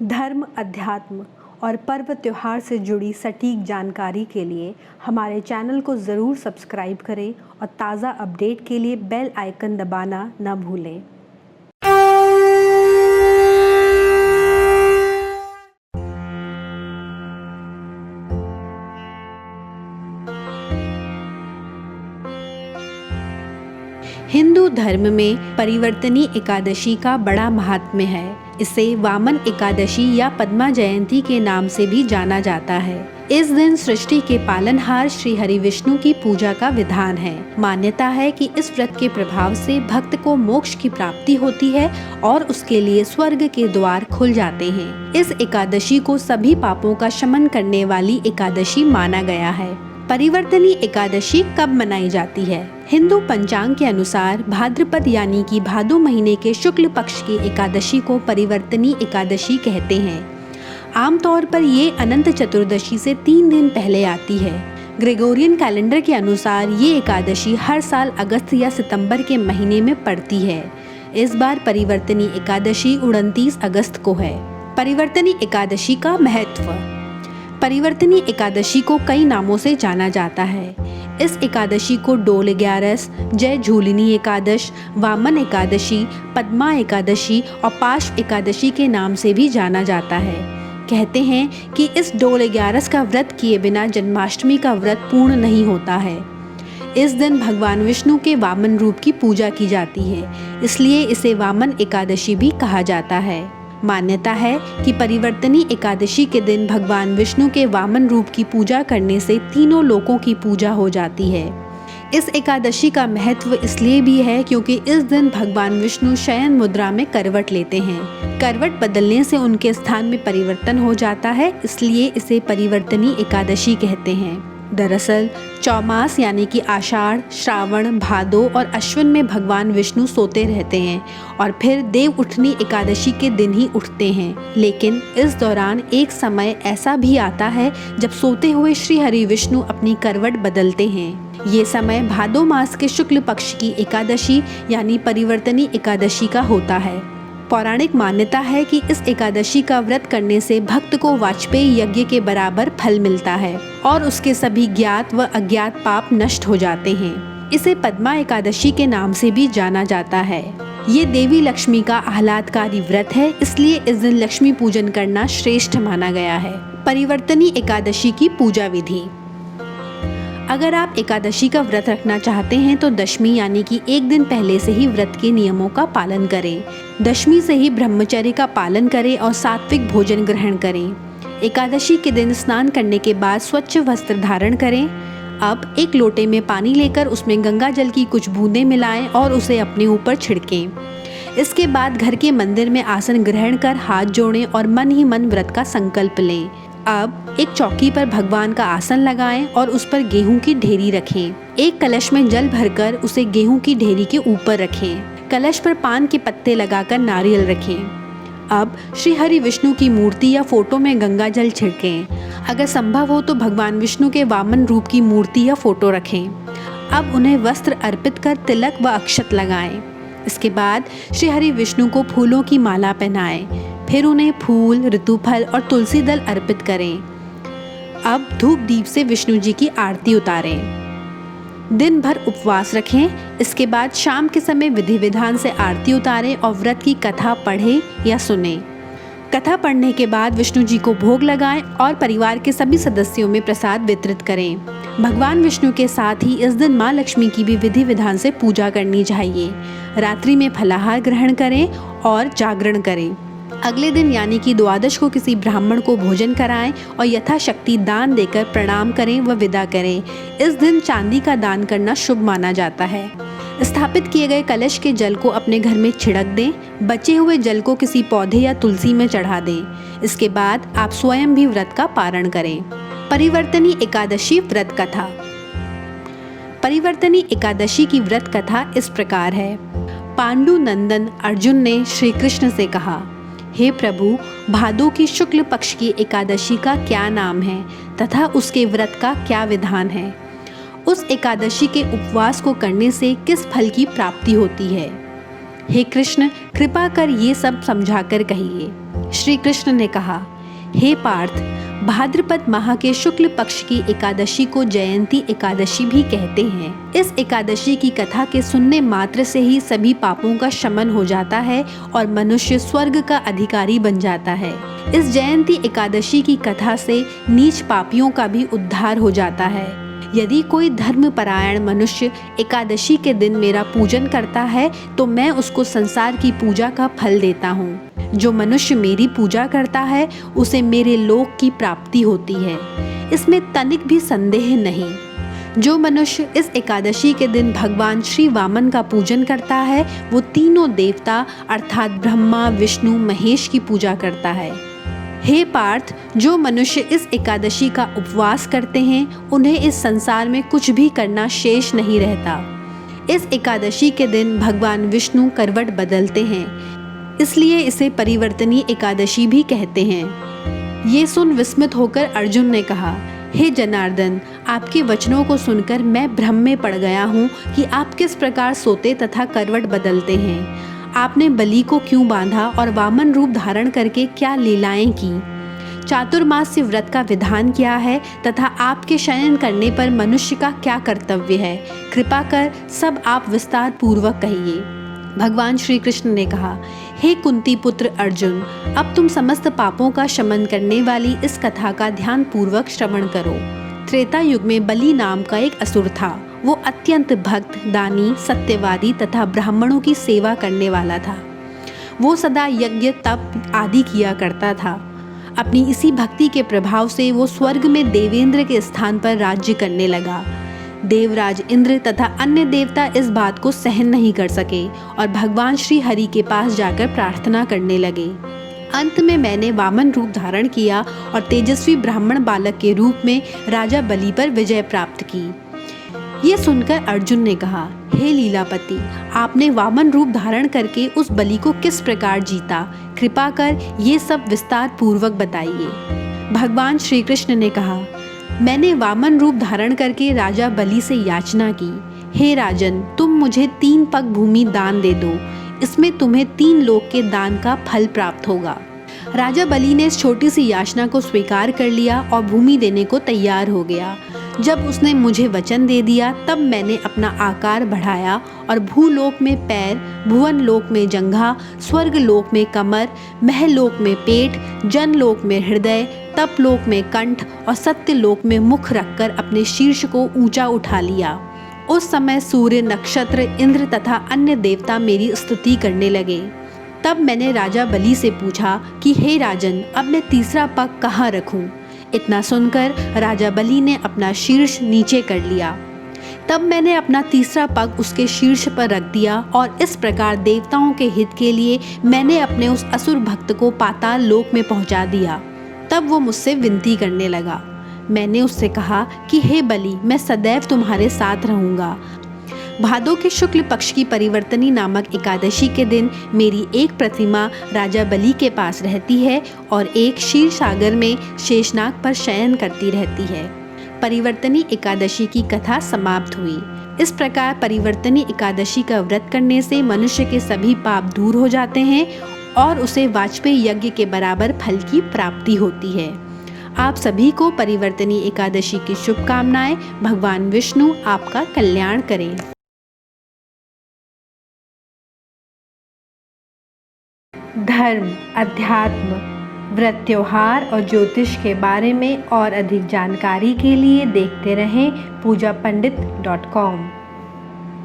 धर्म, अध्यात्म और पर्व त्योहार से जुड़ी सटीक जानकारी के लिए हमारे चैनल को ज़रूर सब्सक्राइब करें और ताज़ा अपडेट के लिए बेल आइकन दबाना न भूलें। हिंदू धर्म में परिवर्तनी एकादशी का बड़ा महात्म्य है। इसे वामन एकादशी या पद्मा जयंती के नाम से भी जाना जाता है। इस दिन सृष्टि के पालनहार श्री हरि विष्णु की पूजा का विधान है। मान्यता है कि इस व्रत के प्रभाव से भक्त को मोक्ष की प्राप्ति होती है और उसके लिए स्वर्ग के द्वार खुल जाते हैं। इस एकादशी को सभी पापों का शमन करने वाली एकादशी माना गया है। परिवर्तनी एकादशी कब मनाई जाती है? हिंदू पंचांग के अनुसार भाद्रपद यानी कि भादो महीने के शुक्ल पक्ष की एकादशी को परिवर्तनी एकादशी कहते हैं। आमतौर पर ये अनंत चतुर्दशी से 3 दिन पहले आती है। ग्रेगोरियन कैलेंडर के अनुसार ये एकादशी हर साल अगस्त या सितंबर के महीने में पड़ती है। इस बार परिवर्तनी एकादशी 29 अगस्त को है। परिवर्तनी एकादशी का महत्व। परिवर्तनी एकादशी को कई नामों से जाना जाता है। इस एकादशी को डोल 11, जय झूलिनी एकादश, वामन एकादशी, पद्मा एकादशी और पाश एकादशी के नाम से भी जाना जाता है। कहते हैं कि इस डोल 11 का व्रत किए बिना जन्माष्टमी का व्रत पूर्ण नहीं होता है। इस दिन भगवान विष्णु के वामन रूप की पूजा की जाती है, इसलिए इसे वामन एकादशी भी कहा जाता है। मान्यता है कि परिवर्तनी एकादशी के दिन भगवान विष्णु के वामन रूप की पूजा करने से तीनों लोकों की पूजा हो जाती है। इस एकादशी का महत्व इसलिए भी है क्योंकि इस दिन भगवान विष्णु शयन मुद्रा में करवट लेते हैं। करवट बदलने से उनके स्थान में परिवर्तन हो जाता है, इसलिए इसे परिवर्तनी एकादशी कहते हैं। दरअसल चौमास यानी कि आषाढ़, श्रावण, भादो और अश्विन में भगवान विष्णु सोते रहते हैं और फिर देव उठनी एकादशी के दिन ही उठते हैं। लेकिन इस दौरान एक समय ऐसा भी आता है जब सोते हुए श्री हरि विष्णु अपनी करवट बदलते हैं। ये समय भादो मास के शुक्ल पक्ष की एकादशी यानी परिवर्तनी एकादशी का होता है। पौराणिक मान्यता है कि इस एकादशी का व्रत करने से भक्त को वाजपेयी यज्ञ के बराबर फल मिलता है और उसके सभी ज्ञात व अज्ञात पाप नष्ट हो जाते हैं। इसे पद्मा एकादशी के नाम से भी जाना जाता है। ये देवी लक्ष्मी का आह्लादकारी व्रत है, इसलिए इस दिन लक्ष्मी पूजन करना श्रेष्ठ माना गया है। परिवर्तनी एकादशी की पूजा विधि। अगर आप एकादशी का व्रत रखना चाहते हैं तो दशमी यानी कि एक दिन पहले से ही व्रत के नियमों का पालन करें। दशमी से ही ब्रह्मचर्य का पालन करें और सात्विक भोजन ग्रहण करें। एकादशी के दिन स्नान करने के बाद स्वच्छ वस्त्र धारण करें। अब एक लोटे में पानी लेकर उसमें गंगा जल की कुछ बूंदें मिलाएं और उसे अपने ऊपर छिड़कें। इसके बाद घर के मंदिर में आसन ग्रहण कर हाथ जोड़ें और मन ही मन व्रत का संकल्प लें। अब एक चौकी पर भगवान का आसन लगाएं और उस पर गेहूं की ढेरी रखें। एक कलश में जल भरकर उसे गेहूं की ढेरी के ऊपर रखें। कलश पर पान के पत्ते लगाकर नारियल रखें। अब श्री हरि विष्णु की मूर्ति या फोटो में गंगा जल छिड़कें। अगर संभव हो तो भगवान विष्णु के वामन रूप की मूर्ति या फोटो रखें। अब उन्हें वस्त्र अर्पित कर तिलक व अक्षत लगाएं। इसके बाद श्री हरि विष्णु को फूलों की माला पहनाएं। फिर उन्हें फूल, ऋतुफल और तुलसी दल अर्पित करें। अब धूप दीप से विष्णु जी की आरती उतारें। दिन भर उपवास रखें। इसके बाद शाम के समय विधि विधान से आरती उतारें और व्रत की कथा पढ़ें या सुनें। कथा पढ़ने के बाद विष्णु जी को भोग लगाएं और परिवार के सभी सदस्यों में प्रसाद वितरित करें। भगवान विष्णु के साथ ही इस दिन माँ लक्ष्मी की भी विधि विधान से पूजा करनी चाहिए। रात्रि में फलाहार ग्रहण करें और जागरण करें। अगले दिन यानी कि द्वादश को किसी ब्राह्मण को भोजन कराएं और यथाशक्ति दान देकर प्रणाम करें व विदा करें। इस दिन चांदी का दान करना शुभ माना जाता है। स्थापित किए गए कलश के जल को अपने घर में छिड़क दें। बचे हुए जल को किसी पौधे या तुलसी में चढ़ा दें। इसके बाद आप स्वयं भी व्रत का पारण करें। परिवर्तनी एकादशी व्रत कथा। परिवर्तनी एकादशी की व्रत कथा इस प्रकार है। पांडु नंदन अर्जुन ने श्री कृष्ण से कहा, हे प्रभु, भादो की शुक्ल पक्ष की एकादशी का क्या नाम है तथा उसके व्रत का क्या विधान है? उस एकादशी के उपवास को करने से किस फल की प्राप्ति होती है? हे कृष्ण, कृपा कर ये सब समझाकर कहिए। श्री कृष्ण ने कहा, हे पार्थ, भाद्रपद माह के शुक्ल पक्ष की एकादशी को जयंती एकादशी भी कहते हैं। इस एकादशी की कथा के सुनने मात्र से ही सभी पापों का शमन हो जाता है और मनुष्य स्वर्ग का अधिकारी बन जाता है। इस जयंती एकादशी की कथा से नीच पापियों का भी उद्धार हो जाता है। यदि कोई धर्मपरायण मनुष्य एकादशी के दिन मेरा पूजन करता है तो मैं उसको संसार की पूजा का फल देता हूँ। जो मनुष्य मेरी पूजा करता है उसे मेरे लोक की प्राप्ति होती है, इसमें तनिक भी संदेह नहीं। जो मनुष्य इस एकादशी के दिन भगवान श्री वामन का पूजन करता है वो तीनों देवता अर्थात ब्रह्मा, विष्णु, महेश की पूजा करता है। हे पार्थ, जो मनुष्य इस एकादशी का उपवास करते हैं उन्हें इस संसार में कुछ भी करना शेष नहीं रहता। इस एकादशी के दिन भगवान विष्णु करवट बदलते हैं, इसलिए इसे परिवर्तनी एकादशी भी कहते हैं। ये सुन विस्मित होकर अर्जुन ने कहा, हे जनार्दन, आपके वचनों को सुनकर मैं भ्रम में पड़ गया हूँ कि आप किस प्रकार सोते तथा करवट बदलते हैं। आपने बलि को क्यों बांधा और वामन रूप धारण करके क्या लीलाएं की। चातुर्मास्य व्रत का विधान क्या है तथा आपके शयन करने पर मनुष्य का क्या कर्तव्य है, कृपा कर सब आप विस्तार पूर्वक कहिए। भगवान श्री कृष्ण ने कहा, हे कुंती पुत्र अर्जुन, अब तुम समस्त पापों का शमन करने वाली इस कथा का ध्यान पूर्वक श्रवण करो। त्रेता युग में बलि नाम का एक असुर था। वो अत्यंत भक्त, दानी, सत्यवादी तथा ब्राह्मणों की सेवा करने वाला था। वो सदा यज्ञ, तप आदि किया करता था। अपनी इसी भक्ति के प्रभाव से वो स्वर्ग में देवेंद्र के स्थान पर राज्य करने लगा। देवराज इंद्र तथा अन्य देवता इस बात को सहन नहीं कर सके और भगवान श्री हरि के पास जाकर प्रार्थना करने लगे। अंत में मैंने वामन रूप धारण किया और तेजस्वी ब्राह्मण बालक के रूप में राजा बलि पर विजय प्राप्त की। ये सुनकर अर्जुन ने कहा, हे लीलापति, आपने वामन रूप धारण करके उस बलि को किस प्रकार जीता, कृपा कर ये सब विस्तार पूर्वक बताइए। भगवान श्री कृष्ण ने कहा, मैंने वामन रूप धारण करके राजा बलि से याचना की, हे राजन, तुम मुझे 3 पग भूमि दान दे दो, इसमें तुम्हें 3 लोक के दान का फल प्राप्त होगा। राजा बलि ने इस छोटी सी याचना को स्वीकार कर लिया और भूमि देने को तैयार हो गया। जब उसने मुझे वचन दे दिया तब मैंने अपना आकार बढ़ाया और भूलोक में पैर, भुवन लोक में जंघा, स्वर्ग लोक में कमर, महलोक में पेट, जनलोक में हृदय, तपलोक में कंठ और सत्यलोक में मुख रखकर अपने शीर्ष को ऊंचा उठा लिया। उस समय सूर्य, नक्षत्र, इंद्र तथा अन्य देवता मेरी स्तुति करने लगे। तब मैंने राजा बलि से पूछा कि हे राजन, अब मैं तीसरा पग कहाँ रखूं? इतना सुनकर राजा बलि ने अपना शीर्ष नीचे कर लिया। तब मैंने अपना तीसरा पग उसके शीर्ष पर रख दिया और इस प्रकार देवताओं के हित के लिए मैंने अपने उस असुर भक्त को पाताल लोक में पहुंचा दिया। तब वो मुझसे विनती करने लगा। मैंने उससे कहा कि हे बलि, मैं सदैव तुम्हारे साथ रहूँगा। भादों के शुक्ल पक्ष की परिवर्तनी नामक एकादशी के दिन मेरी एक प्रतिमा राजा बलि के पास रहती है और एक क्षीर सागर में शेषनाग पर शयन करती रहती है। परिवर्तनी एकादशी की कथा समाप्त हुई। इस प्रकार परिवर्तनी एकादशी का व्रत करने से मनुष्य के सभी पाप दूर हो जाते हैं और उसे वाजपेयी यज्ञ के बराबर फल की प्राप्ति होती है। आप सभी को परिवर्तनी एकादशी की शुभकामनाएं। भगवान विष्णु आपका कल्याण करें। धर्म, अध्यात्म, व्रत, त्योहार और ज्योतिष के बारे में और अधिक जानकारी के लिए देखते रहें पूजापंडित.com।